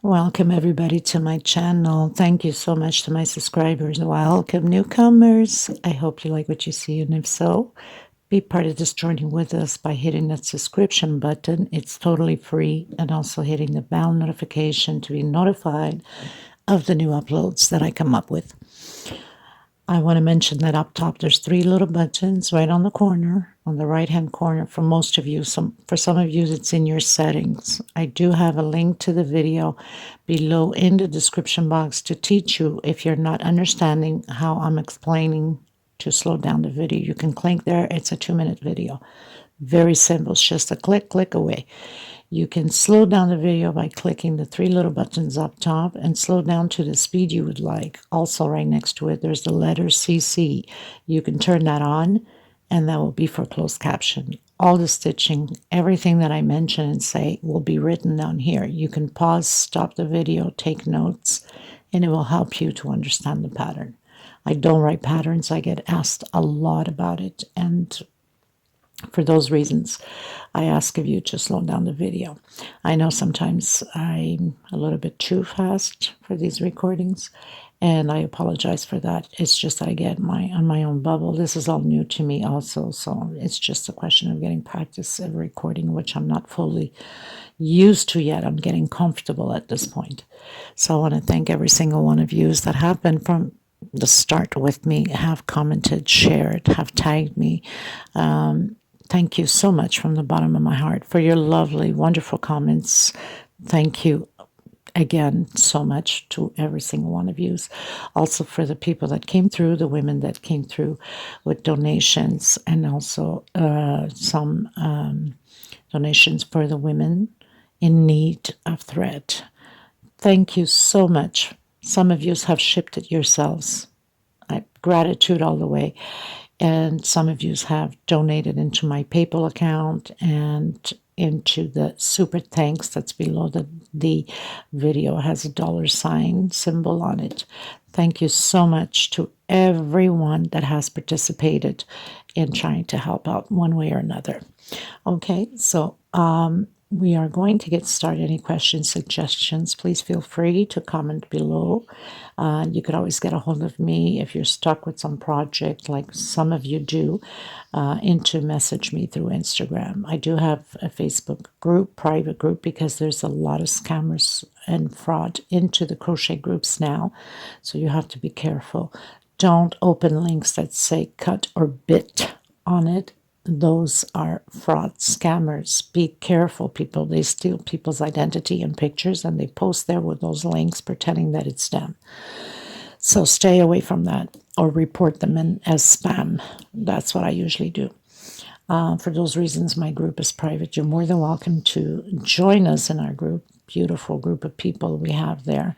Welcome everybody to my channel. Thank you so much to my subscribers. Welcome newcomers. I hope you like what you see, and if so, be part of this journey with us by hitting that subscription button. It's totally free, and also hitting the bell notification to be notified of the new uploads that I come up with. I want to mention that up top there's 3 little buttons right on the corner, on the right hand corner for most of you. For some of you it's in your settings. I do have a link to the video below in the description box to teach you if you're not understanding how I'm explaining to slow down the video. You can click there. It's a 2-minute video. Very simple. It's just a click away. You can slow down the video by clicking the 3 little buttons up top and slow down to the speed you would like. Also, right next to it, there's the letter CC. You can turn that on, and that will be for closed caption. All the stitching, everything that I mention and say will be written down here. You can pause, stop the video, take notes, and it will help you to understand the pattern. I don't write patterns. I get asked a lot about it, and for those reasons, I ask of you to slow down the video. I know sometimes I'm a little bit too fast for these recordings, and I apologize for that. It's just that I get on my own bubble. This is all new to me also, so it's just a question of getting practice at recording, which I'm not fully used to yet. I'm getting comfortable at this point. So I want to thank every single one of you that have been from the start with me, have commented, shared, have tagged me. Thank you so much from the bottom of my heart for your lovely, wonderful comments. Thank you again so much to every single one of you. Also for the people that came through, the women that came through with donations, and also some donations for the women in need of thread. Thank you so much. Some of you have shipped it yourselves. Gratitude all the way. And some of you have donated into my PayPal account and into the super thanks that's below the video. It has a $ symbol on it. Thank you so much to everyone that has participated in trying to help out one way or another. Okay, so we are going to get started. Any questions, suggestions, please feel free to comment below. You could always get a hold of me if you're stuck with some project, like some of you do, to message me through Instagram. I do have a Facebook group, private group, because there's a lot of scammers and fraud into the crochet groups now, so you have to be careful. Don't open links that say cut or bit on it. Those are fraud scammers. Be careful, people. They steal people's identity and pictures, and they post there with those links pretending that it's them. So stay away from that, or report them as spam. That's what I usually do. For those reasons, my group is private. You're more than welcome to join us in our group. Beautiful group of people we have there.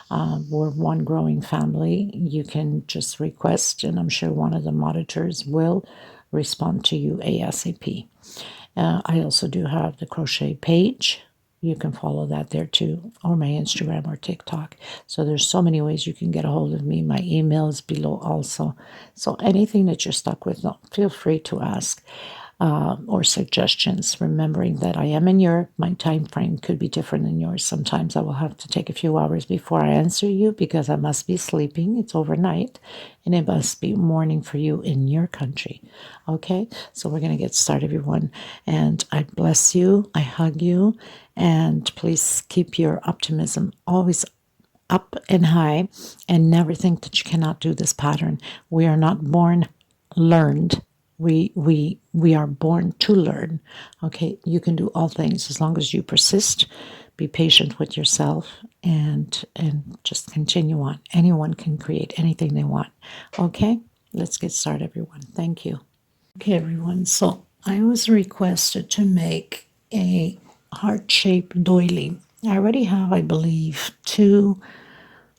We're one growing family. You can just request, and I'm sure one of the monitors will respond to you ASAP. I also do have the crochet page. You can follow that there too, or my Instagram or TikTok. So there's so many ways you can get a hold of me. My email is below also. So anything that you're stuck with, feel free to ask. Or suggestions, remembering that I am in Europe. My time frame could be different than yours. Sometimes I will have to take a few hours before I answer you because I must be sleeping. It's overnight, and it must be morning for you in your country. Okay, so we're going to get started, everyone, and I bless you, I hug you, and please keep your optimism always up and high, and never think that you cannot do this pattern. We are not born learned. We are born to learn. Okay, you can do all things as long as you persist, be patient with yourself, and just continue on. Anyone can create anything they want. Okay, let's get started, everyone. Thank you. Okay, everyone. So I was requested to make a heart-shaped doily. I already have, I believe, 2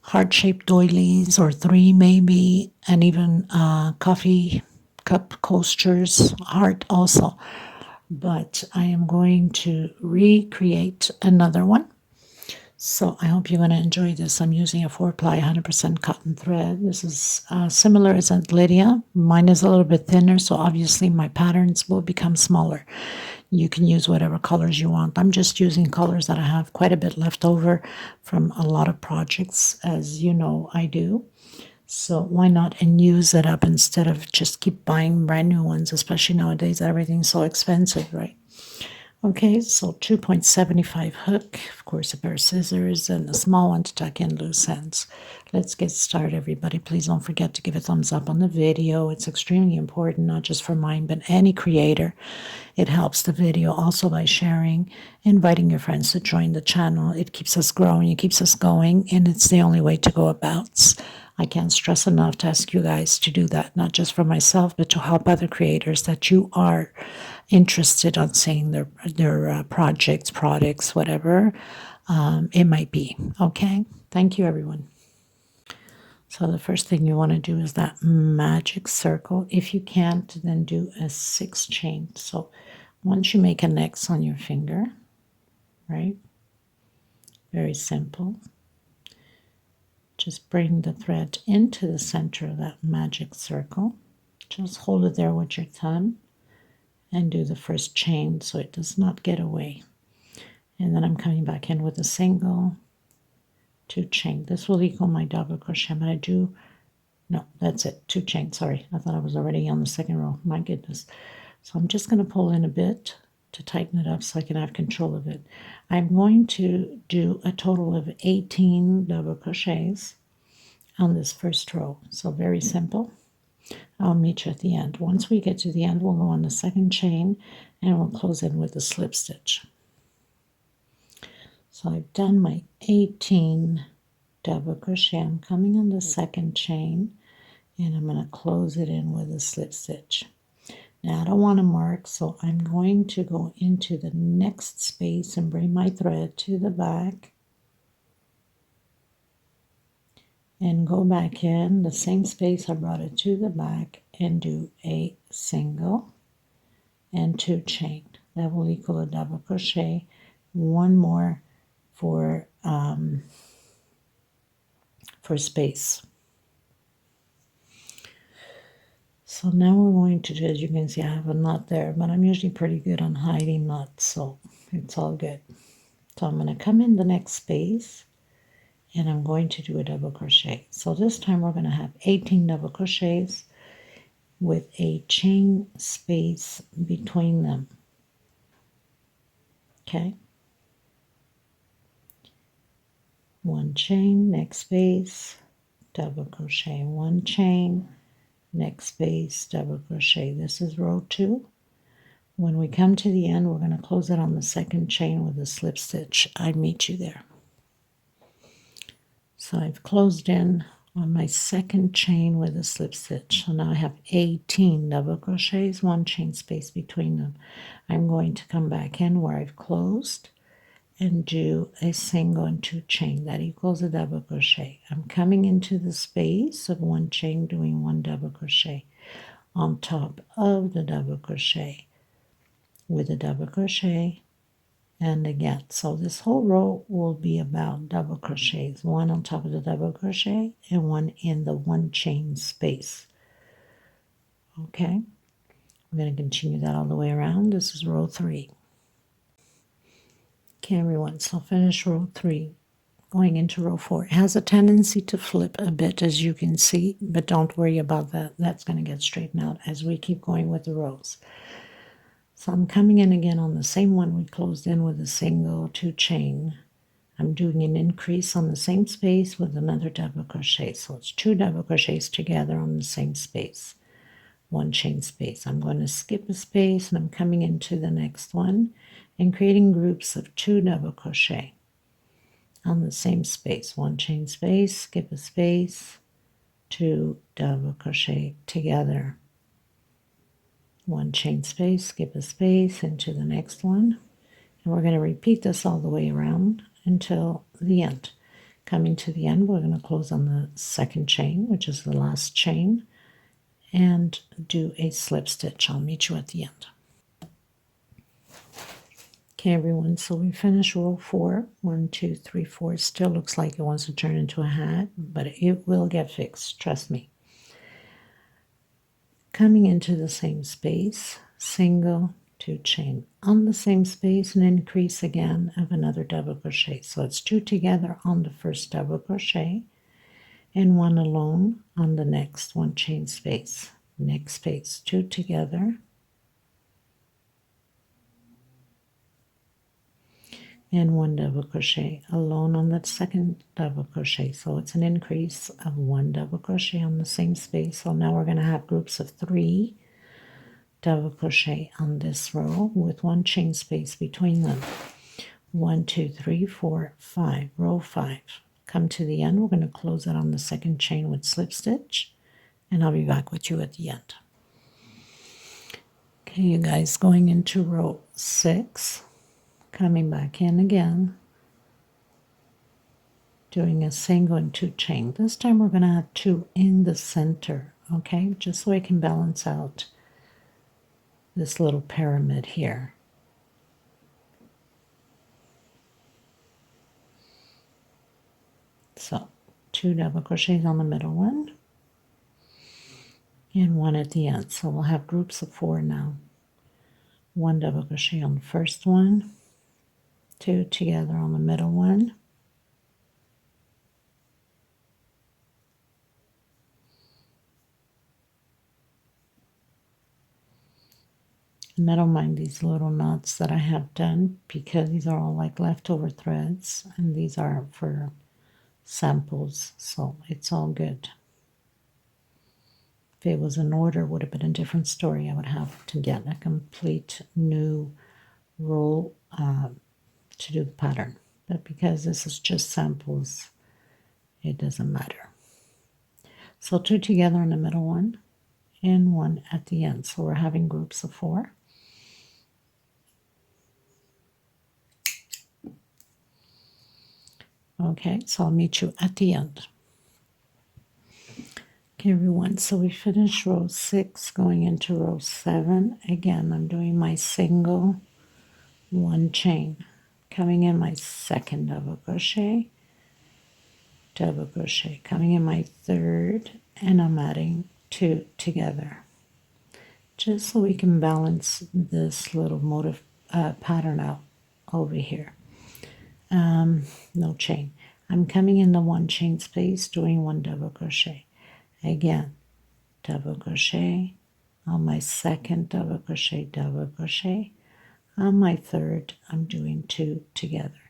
heart-shaped doilies, or 3 maybe, and even coffee cup coasters, heart also. But I am going to recreate another one. So I hope you're going to enjoy this. I'm using a 4-ply 100% cotton thread. This is similar as Aunt Lydia. Mine is a little bit thinner, so obviously my patterns will become smaller. You can use whatever colors you want. I'm just using colors that I have quite a bit left over from a lot of projects, as you know I do. So why not and use it up instead of just keep buying brand new ones, especially nowadays everything's so expensive, right? Okay, so 2.75 hook, of course, a pair of scissors, and a small one to tuck in loose ends. Let's get started, everybody. Please don't forget to give a thumbs up on the video. It's extremely important, not just for mine, but any creator. It helps the video also by sharing, inviting your friends to join the channel. It keeps us growing, it keeps us going, and it's the only way to go about. I can't stress enough to ask you guys to do that, not just for myself, but to help other creators that you are interested on seeing their projects, products, whatever it might be. Okay, thank you, everyone. So the first thing you want to do is that magic circle. If you can't, then do a 6 chain. So once you make an X on your finger, right? Very simple. Just bring the thread into the center of that magic circle. Just hold it there with your thumb and do the first chain so it does not get away. And then I'm coming back in with a single, 2 chain. This will equal my double crochet, but I do, no, that's it, 2 chain, sorry. I thought I was already on the second row, my goodness. So I'm just going to pull in a bit to tighten it up so I can have control of it. I'm going to do a total of 18 double crochets on this first row. So very simple. I'll meet you at the end. Once we get to the end, we'll go on the second chain and we'll close in with a slip stitch. So I've done my 18 double crochet. I'm coming on the second chain and I'm going to close it in with a slip stitch. Now I don't want to mark, so I'm going to go into the next space and bring my thread to the back and go back in the same space I brought it to the back and do a single and 2 chain. That will equal a double crochet. One more for space. So now we're going to do, as you can see, I have a knot there, but I'm usually pretty good on hiding knots, so it's all good. So I'm going to come in the next space and I'm going to do a double crochet. So this time we're going to have 18 double crochets with a chain space between them. Okay. 1 chain, next space, double crochet, 1 chain, next space, double crochet. This is row 2. When we come to the end, we're going to close it on the second chain with a slip stitch. I meet you there. So I've closed in on my second chain with a slip stitch. So now I have 18 double crochets, 1 chain space between them. I'm going to come back in where I've closed and do a single and 2 chain. That equals a double crochet. I'm coming into the space of 1 chain, doing 1 double crochet on top of the double crochet with a double crochet and again. So this whole row will be about double crochets, 1 on top of the double crochet and 1 in the 1 chain space. Okay, I'm going to continue that all the way around. This is row 3. Okay, everyone, so finish row 3. Going into row 4. It has a tendency to flip a bit, as you can see, but don't worry about that. That's going to get straightened out as we keep going with the rows. So I'm coming in again on the same one we closed in with a single 2 chain. I'm doing an increase on the same space with another double crochet. So it's 2 double crochets together on the same space. 1 chain space. I'm going to skip a space and I'm coming into the next one and creating groups of 2 double crochet on the same space. 1 chain space, skip a space, 2 double crochet together. 1 chain space, skip a space into the next one. And we're going to repeat this all the way around until the end. Coming to the end, we're going to close on the second chain, which is the last chain, and do a slip stitch. I'll meet you at the end. Okay, everyone, so we finished row 4. 1, 2, 3, 4. It still looks like it wants to turn into a hat, but it will get fixed, trust me. Coming into the same space, single, 2 chain on the same space and increase again of another double crochet. So it's 2 together on the first double crochet and 1 alone on the next 1 chain space. Next space, 2 together and 1 double crochet alone on the second double crochet. So it's an increase of 1 double crochet on the same space. So now we're going to have groups of 3 double crochet on this row with 1 chain space between them. 1 2 3 4 5, row 5. Come to the end. We're going to close it on the second chain with slip stitch, and I'll be back with you at the end. Okay, you guys, going into row 6, coming back in again, doing a single and 2 chain. This time we're going to have 2 in the center, okay, just so I can balance out this little pyramid here. So 2 double crochets on the middle one and 1 at the end. So we'll have groups of 4 now. 1 double crochet on the first one, 2 together on the middle one, and I don't mind these little knots that I have done because these are all like leftover threads and these are for samples, so it's all good. If it was in order, it would have been a different story. I would have to get a complete new roll to do the pattern, but because this is just samples, it doesn't matter. So 2 together in the middle one and 1 at the end. So we're having groups of 4. Okay, so I'll meet you at the end. Okay, everyone, so we finished row 6, going into row 7. Again, I'm doing my single 1 chain, coming in my second double crochet, coming in my third, and I'm adding 2 together, just so we can balance this little motif pattern out over here. No chain. I'm coming in the 1 chain space, doing 1 double crochet. Again, double crochet on my second double crochet. On my third, I'm doing 2 together.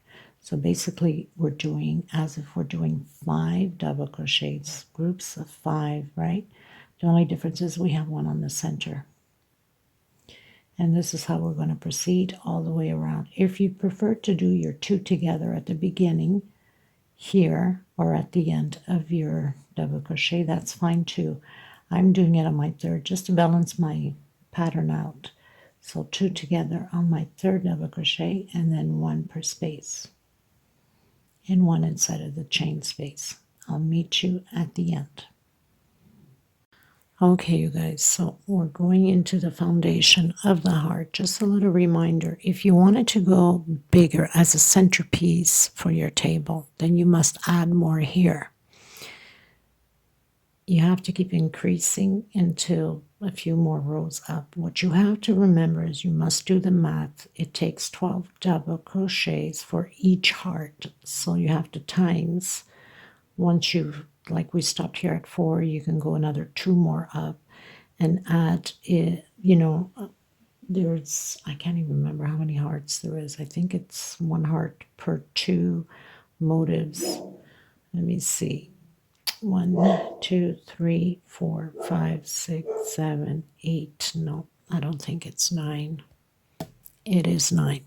So basically, we're doing as if we're doing 5 double crochets, groups of 5, right? The only difference is we have 1 on the center. And this is how we're going to proceed all the way around. If you prefer to do your 2 together at the beginning here or at the end of your double crochet, that's fine too. I'm doing it on my third just to balance my pattern out. So 2 together on my third double crochet and then 1 per space and 1 inside of the chain space. I'll meet you at the end. Okay, you guys, so we're going into the foundation of the heart. Just a little reminder, if you wanted to go bigger as a centerpiece for your table, then you must add more here. You have to keep increasing until a few more rows up. What you have to remember is you must do the math. It takes 12 double crochets for each heart. So you have to times, once you've, like we stopped here at 4, you can go another 2 more up and add it, you know, there's, I can't even remember how many hearts there is. I think it's 1 heart per 2 motives. Let me see. 1, 2, 3, 4, 5, 6, 7, 8. No, I don't think it's 9. It is 9.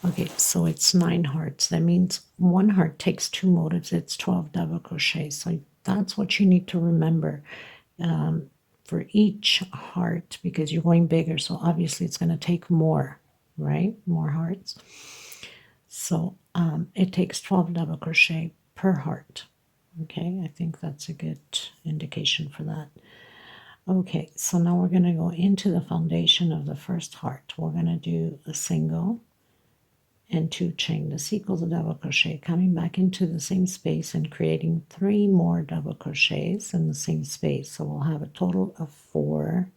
Okay, so it's 9 hearts. That means 1 heart takes 2 motives. It's 12 double crochets. So that's what you need to remember for each heart, because you're going bigger. So obviously it's going to take more, right? More hearts. So it takes 12 double crochet per heart. Okay, I think that's a good indication for that. Okay, so now we're going to go into the foundation of the first heart. We're going to do a single and 2 chain. This equals a double crochet, coming back into the same space and creating 3 more double crochets in the same space. So we'll have a total of 4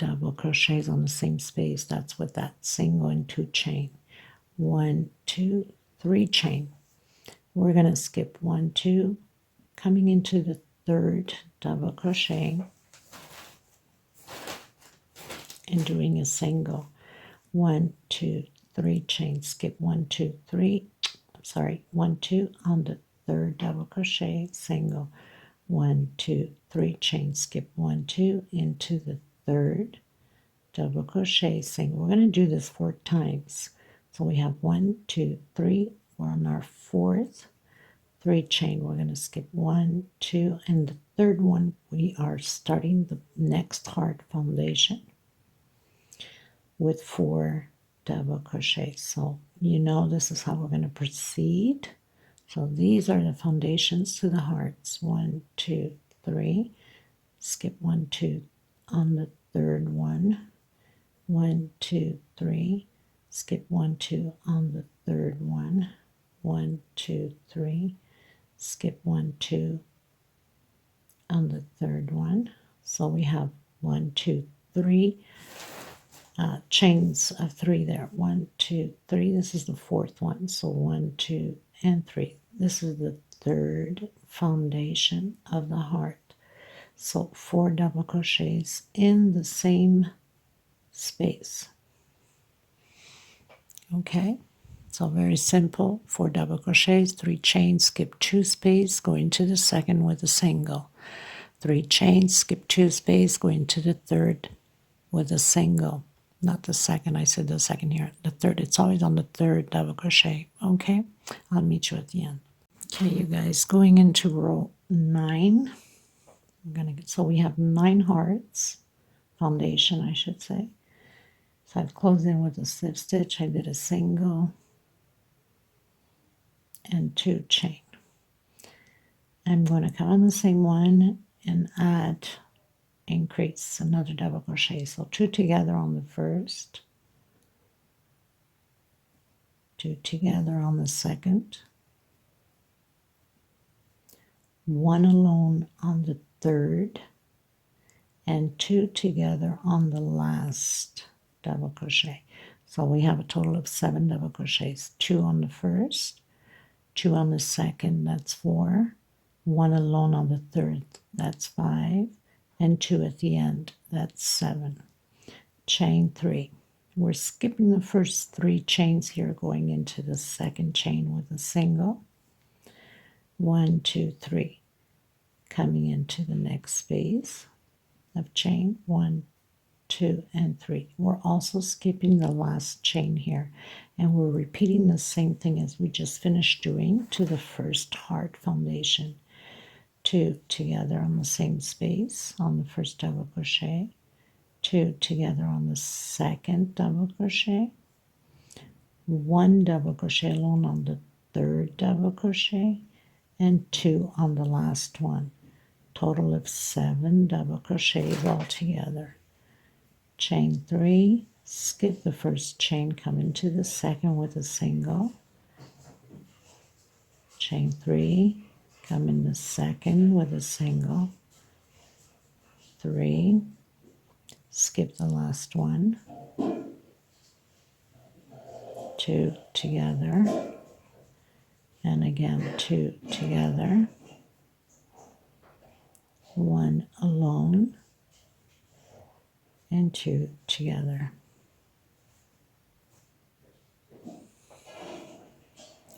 double crochets on the same space. That's with that single and 2 chain. 1, 2, 3 chain. We're going to skip 1, 2, coming into the 3rd double crochet and doing a single. 1, 2, 3 chain, skip 1, 2, 3, sorry, 1, 2 on the 3rd double crochet, single. 1, 2, 3 chain, skip 1, 2 into the 3rd double crochet, single. We're going to do this 4 times. So we have 1, 2, 3. We're on our 4th 3 chain. We're going to skip 1, 2, and the 3rd one we are starting the next heart foundation with 4 double crochets. So you know this is how we're going to proceed. So these are the foundations to the hearts. 1, 2, 3. Skip 1, 2 on the 3rd one. 1, 2, 3. Skip 1, 2 on the 3rd one. 1, 2, 3. Skip 1, 2 on the 3rd one. So we have 1, 2, 3 chains of 3 there. 1, 2, 3. This is the 4th one. So 1, 2, and 3. This is the 3rd foundation of the heart. So 4 double crochets in the same space. Okay, so very simple. 4 double crochets, 3 chains, skip 2 space, go into the 2nd with a single. 3 chains, skip 2 space, go into the 3rd with a single. Not the 2nd, I said the 2nd here. The 3rd, it's always on the 3rd double crochet. Okay, I'll meet you at the end. Okay, you guys, going into row 9. So we have 9 hearts, foundation I should say. So I've closed in with a slip stitch. I did a single and 2 chain. I'm going to come on the same one and add, increase another double crochet. So 2 together on the 1st, 2 together on the 2nd, 1 alone on the 3rd, and 2 together on the last double crochet. So we have a total of 7 double crochets. 2 on the 1st, 2 on the 2nd, that's 4, 1 alone on the 3rd, that's 5, and 2 at the end, that's 7. Chain 3. We're skipping the first 3 chains here, going into the 2nd chain with a single. 1, 2, 3. Coming into the next space of chain 1, 2, and 3. We're also skipping the last chain here, and we're repeating the same thing as we just finished doing to the first heart foundation. 2 together on the same space on the first double crochet, 2 together on the 2nd double crochet, 1 double crochet alone on the 3rd double crochet, and 2 on the last one. Total of 7 double crochets all together. Chain 3, skip the first chain, come into the 2nd with a single. Chain 3, come in the 2nd with a single. 3, skip the last one. 2 together, and again 2 together. 1 alone, and 2 together.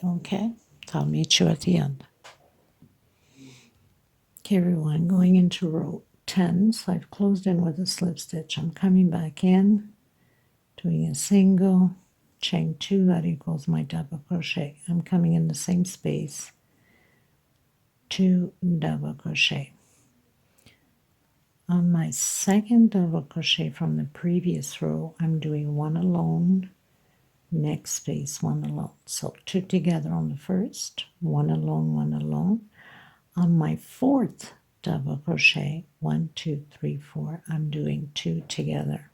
Okay, so I'll meet you at the end. Okay, everyone, going into row 10, so I've closed in with a slip stitch. I'm coming back in, doing a single, chain 2, that equals my double crochet. I'm coming in the same space, 2 double crochet. On my 2nd double crochet from the previous row, I'm doing 1 alone, next space 1 alone. So 2 together on the 1st, 1 alone, 1 alone. On my 4th double crochet, 1, 2, 3, 4, I'm doing 2 together.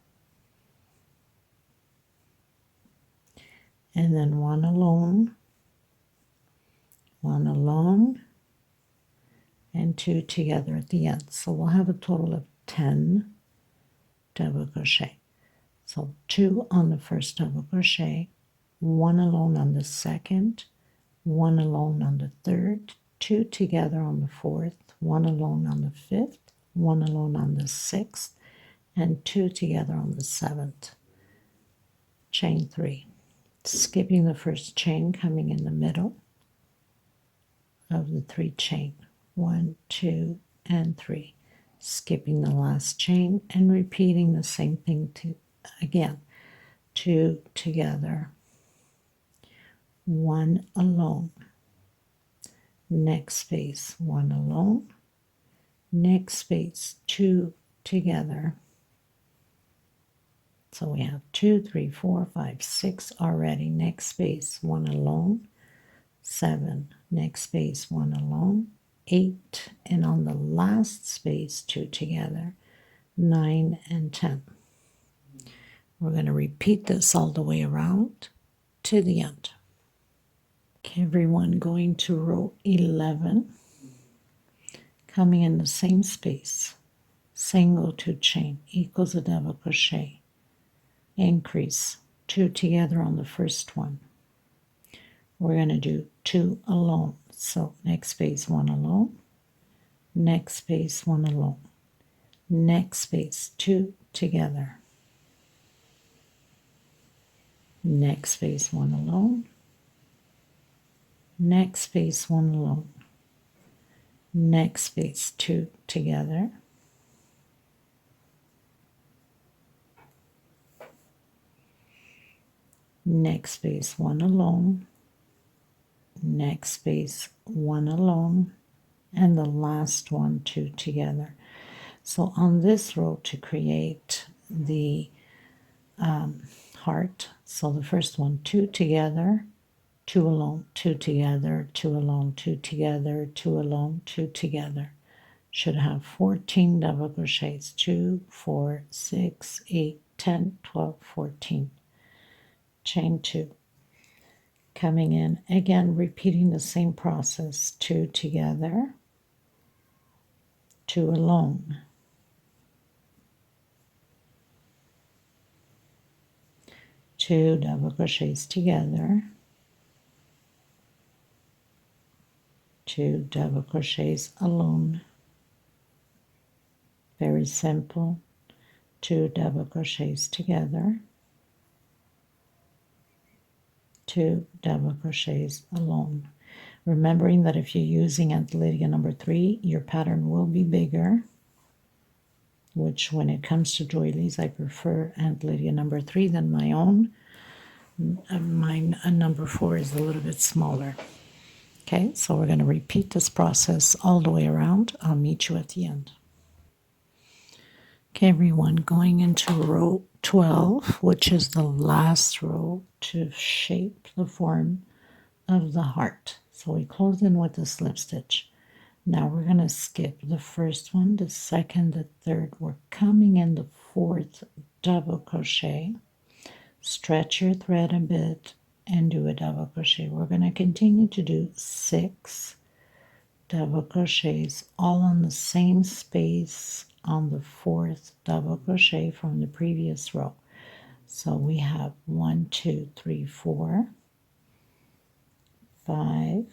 And then 1 alone, 1 alone, and 2 together at the end. So we'll have a total of 10 double crochet. So 2 on the first double crochet, 1 alone on the second, 1 alone on the third, 2 together on the fourth, 1 alone on the fifth, 1 alone on the sixth, and 2 together on the seventh. Chain 3. Skipping the first chain, coming in the middle of the 3 chain. 1, 2, and 3. Skipping the last chain and repeating the same thing again. 2 together, 1 alone, next space, 1 alone, next space, 2 together. So we have 2, 3, 4, 5, 6 already. Next space, 1 alone, 7. Next space, 1 alone, 8. And on the last space, 2 together, 9 and 10. We're going to repeat this all the way around to the end. Okay, everyone, going to row 11, coming in the same space, single 2 chain equals a double crochet, increase 2 together on the first one. We're going to do 2 alone, so next space 1 alone, next space 1 alone, next space 2 together, next space 1 alone, next space 1 alone, next space 2 together, next space 1 alone, next space 1 alone, and the last one 2 together. So on this row, to create the heart, so the first one 2 together, 2 alone, 2 together, 2 alone, 2 together, 2 alone, 2 together, should have 14 double crochets, 2, 4, 6, 8, 10, 12, 14. Chain 2, coming in again, repeating the same process, 2 together, 2 alone, 2 double crochets together, 2 double crochets alone, very simple, 2 double crochets together, 2 double crochets alone. Remembering that if you're using Antleria number 3, your pattern will be bigger, which when it comes to doilies, I prefer Antleria number 3 than my own. Mine number 4 is a little bit smaller. Okay, so we're going to repeat this process all the way around. I'll meet you at the end. Okay, everyone, going into row 12, which is the last row to shape the form of the heart. So we close in with a slip stitch. Now we're going to skip the first one, the second, the third. We're coming in the fourth double crochet. Stretch your thread a bit and do a double crochet. We're going to continue to do 6 double crochets all on the same space on the fourth double crochet from the previous row. So we have 1, 2, 3, 4, 5,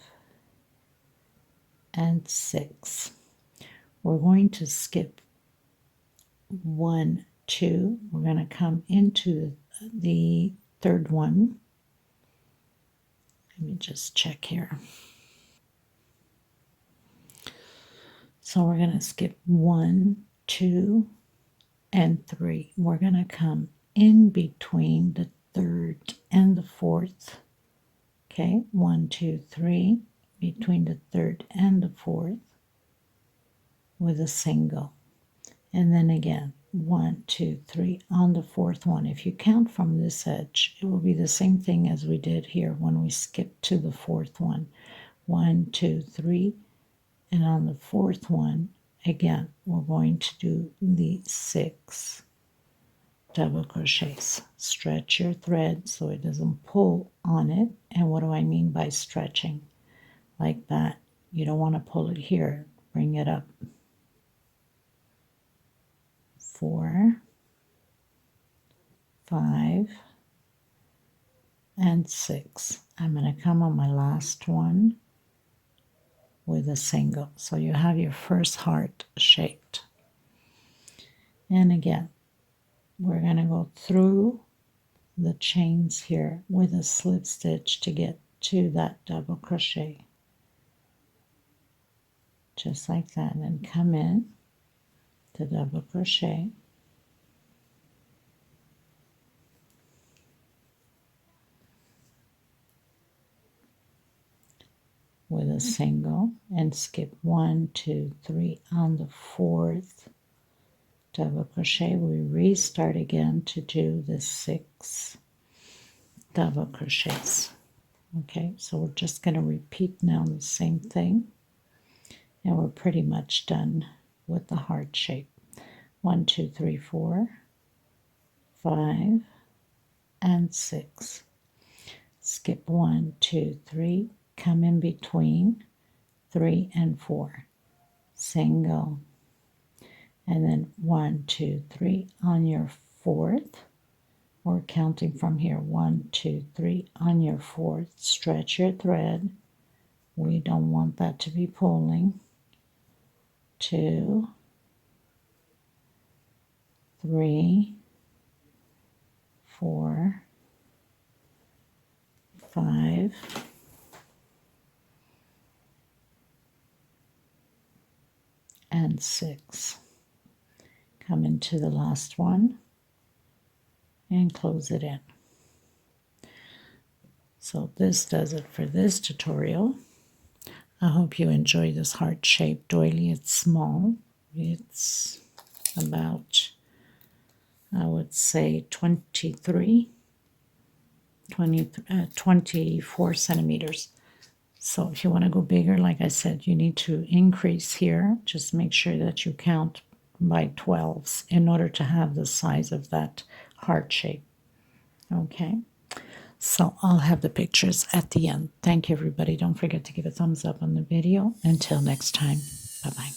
and 6. We're going to skip 1, 2. We're going to come into the third one. Let me just check here. So we're going to skip 1, 2, and 3. We're going to come in between the third and the fourth. Okay, 1, 2, 3, between the third and the fourth with a single. And then again, 1, 2, 3 on the fourth one. If you count from this edge, it will be the same thing as we did here when we skipped to the fourth one. 1, 2, 3, and on the fourth one, again, we're going to do the 6 double crochets. Stretch your thread so it doesn't pull on it. And what do I mean by stretching? Like that. You don't want to pull it here. Bring it up. 4, 5, and 6. I'm going to come on my last one with a single. So you have your first heart shaped. And again, we're going to go through the chains here with a slip stitch to get to that double crochet. Just like that, and then come in to double crochet. With a single and skip 1, 2, 3 on the 4th double crochet. We restart again to do the 6 double crochets. Okay, so we're just going to repeat now the same thing, and we're pretty much done with the heart shape. 1, 2, 3, 4, 5, and 6. Skip 1, 2, 3, come in between 3 and 4, single, and then 1, 2, 3 on your 4th. We're counting from here, 1, 2, 3 on your 4th. Stretch your thread. We don't want that to be pulling. 2, 3, 4, 5, and 6. Come into the last one and close it in. So this does it for this tutorial. I hope you enjoy this heart-shaped doily. It's small. It's about, I would say, 24 centimeters. So if you want to go bigger, like I said, you need to increase here. Just make sure that you count by 12s in order to have the size of that heart shape. Okay, so I'll have the pictures at the end. Thank you, everybody. Don't forget to give a thumbs up on the video. Until next time, bye-bye.